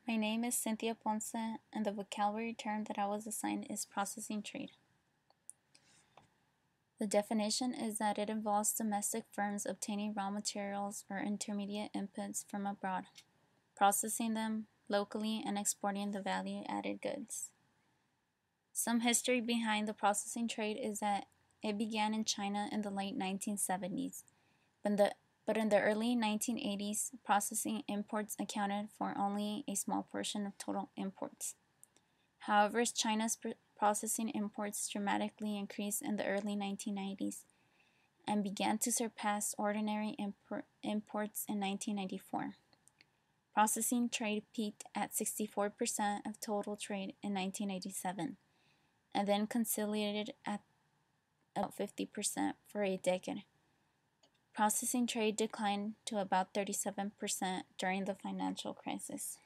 My name is Cynthia Ponce, and the vocabulary term that I was assigned is processing trade. The definition is that it involves domestic firms obtaining raw materials or intermediate inputs from abroad, processing them locally, and exporting the value-added goods. Some history behind the processing trade is that it began in China in the late 1970s, but in the early 1980s, processing imports accounted for only a small portion of total imports. However, China's processing imports dramatically increased in the early 1990s and began to surpass ordinary imports in 1994. Processing trade peaked at 64% of total trade in 1987 and then consolidated at about 50% for a decade. Processing trade declined to about 37% during the financial crisis.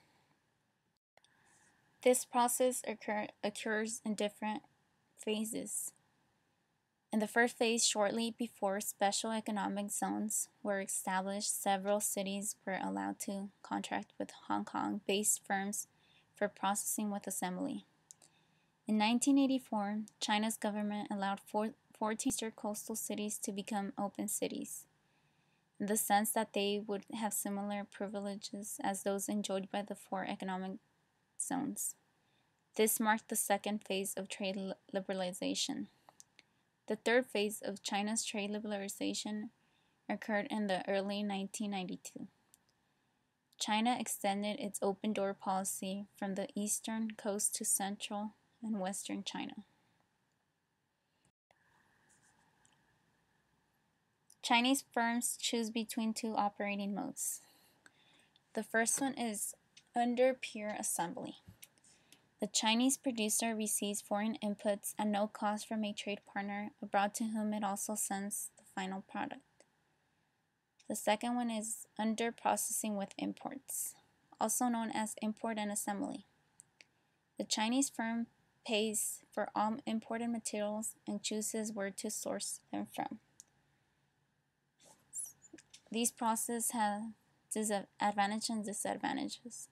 This process occurs in different phases. In the first phase, shortly before special economic zones were established, several cities were allowed to contract with Hong Kong-based firms for processing with assembly. In 1984, China's government allowed 14 eastern coastal cities to become open cities, in the sense that they would have similar privileges as those enjoyed by the 4 economic zones. This marked the second phase of trade liberalization. The third phase of China's trade liberalization occurred in the early 1992. China extended its open door policy from the eastern coast to central and western China. Chinese firms choose between 2 operating modes. The first one is under pure assembly. The Chinese producer receives foreign inputs at no cost from a trade partner abroad to whom it also sends the final product. The second one is under processing with imports, also known as import and assembly. The Chinese firm pays for all imported materials and chooses where to source them from. These processes have advantages and disadvantages,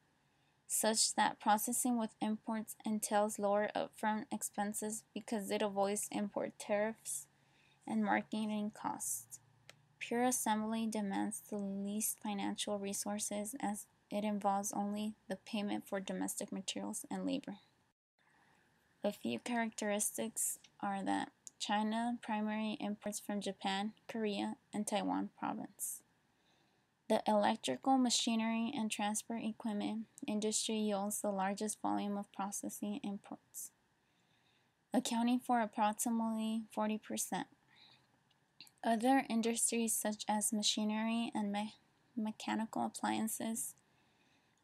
such that processing with imports entails lower upfront expenses because it avoids import tariffs and marketing costs. Pure assembly demands the least financial resources as it involves only the payment for domestic materials and labor. A few characteristics are that China primarily imports from Japan, Korea, and Taiwan province. The electrical machinery and transport equipment industry yields the largest volume of processing imports, accounting for approximately 40%. Other industries such as machinery and mechanical appliances,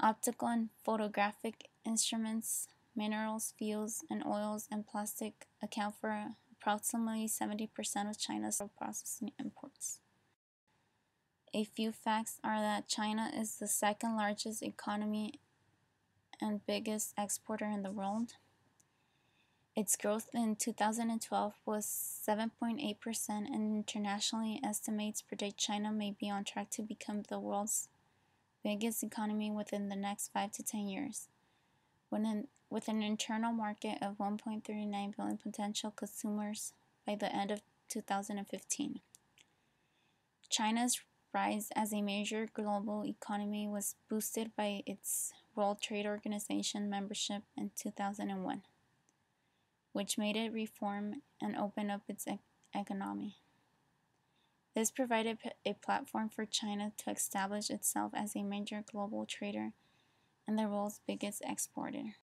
optical and photographic instruments, minerals, fuels, and oils and plastic account for approximately 70% of China's processing imports. A few facts are that China is the second largest economy and biggest exporter in the world. Its growth in 2012 was 7.8%, and internationally estimates predict China may be on track to become the world's biggest economy within the next 5 to 10 years, with an internal market of 1.39 billion potential consumers by the end of 2015. China's rise as a major global economy was boosted by its World Trade Organization membership in 2001, which made it reform and open up its economy. This provided a platform for China to establish itself as a major global trader and the world's biggest exporter.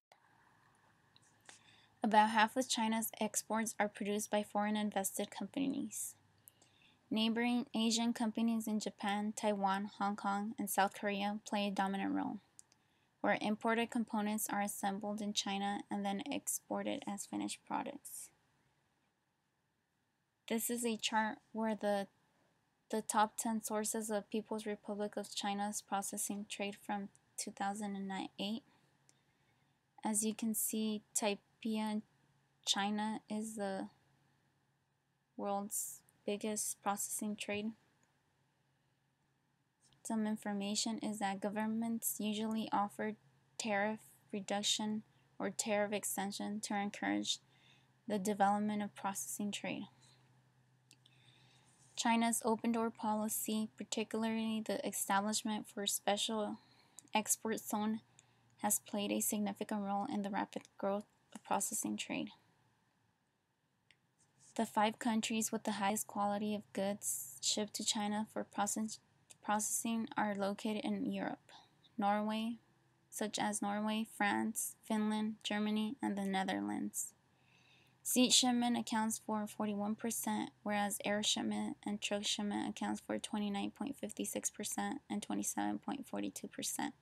About half of China's exports are produced by foreign invested companies. Neighboring Asian companies in Japan, Taiwan, Hong Kong, and South Korea play a dominant role, where imported components are assembled in China and then exported as finished products. This is a chart where the top 10 sources of People's Republic of China's processing trade from 2008. As you can see, Taipei, China is the world's biggest processing trade. Some information is that governments usually offer tariff reduction or tariff extension to encourage the development of processing trade. China's open door policy, particularly the establishment for a special export zone, has played a significant role in the rapid growth of processing trade. The 5 countries with the highest quality of goods shipped to China for processing are located in Europe, such as Norway, France, Finland, Germany, and the Netherlands. Sea shipment accounts for 41%, whereas air shipment and truck shipment accounts for 29.56% and 27.42%.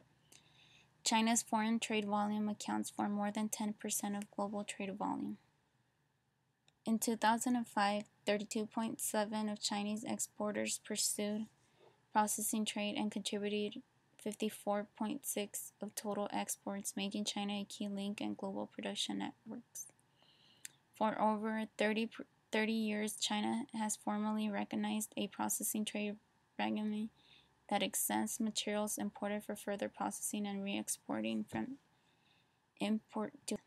China's foreign trade volume accounts for more than 10% of global trade volume. In 2005, 32.7% of Chinese exporters pursued processing trade and contributed 54.6% of total exports, making China a key link in global production networks. For over 30 years, China has formally recognized a processing trade regime that exempts materials imported for further processing and re-exporting from import duty.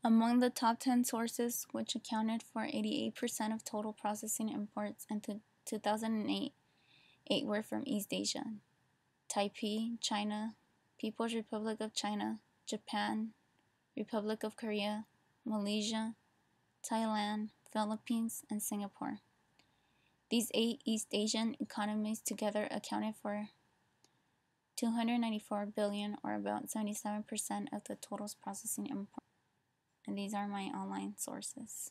Among the top 10 sources, which accounted for 88% of total processing imports in 2008, 8 were from East Asia: Taipei, China, People's Republic of China, Japan, Republic of Korea, Malaysia, Thailand, Philippines, and Singapore. These 8 East Asian economies together accounted for $294 billion, or about 77% of the total processing imports. And these are my online sources.